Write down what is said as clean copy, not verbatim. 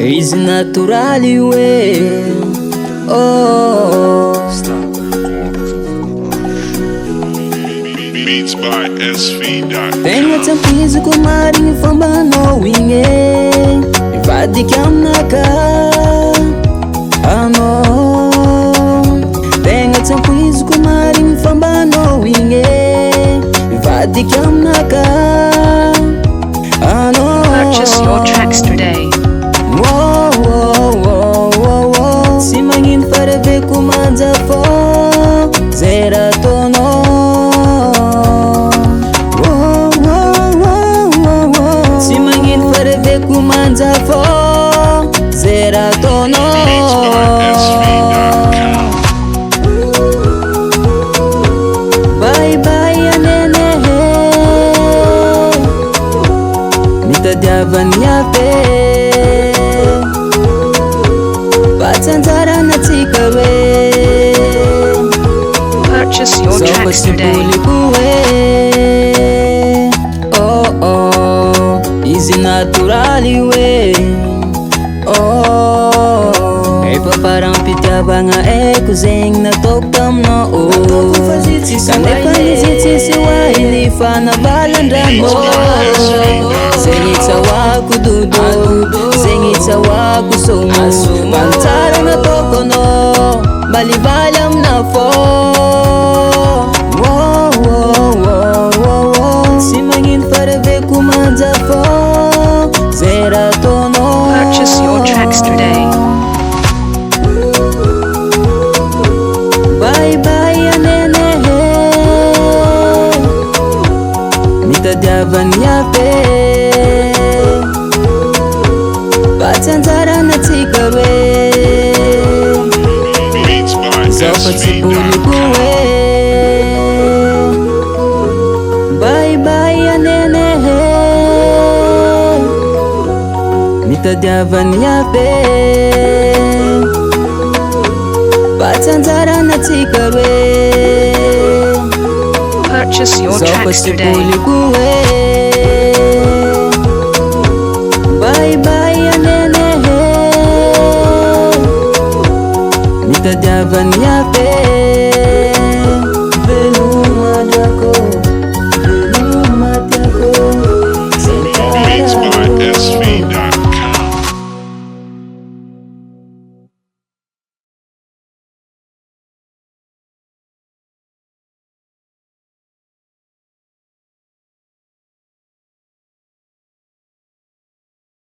Izy naturaly hoe oh. Beats by SV.com. Tegna tsy ampiziko marigny fombanao igny e, mivadiky aminaka anao. Tegna tsy ampiziko marigny fombanao igny e, mivadiky aminaka anao. Purchase your tracks today. Si magnino faraveko manja fô zay raha ataonao. Si magnino faraveko manja fô zay raha ataonao. Bye bye anene, mitadiavany ape batsanjara natsika hoe Purchase your tracks today. Oh oh, izy naturaly hoe oh. Efa parampitiavagna eko zegny nataoko taminao. Kanefa izy tsisy hoainy fa navalan-drano. Zegny tsahoako dodo, zegny tsahoako somo. Mantsara nataoko anao, malivaly amina fô. Si magnino faraveko manja fô zay raha ataonao. Purchase your tracks today. Bye bye anene, mitadiavany ape batsanjara natsika hoe Beats by zao fa tsy boliko SV.com. hoe bye bye anene, mitadiavany ape batsanjara natsika hoe Purchase your zao fa tracks tsy today. boliko hoe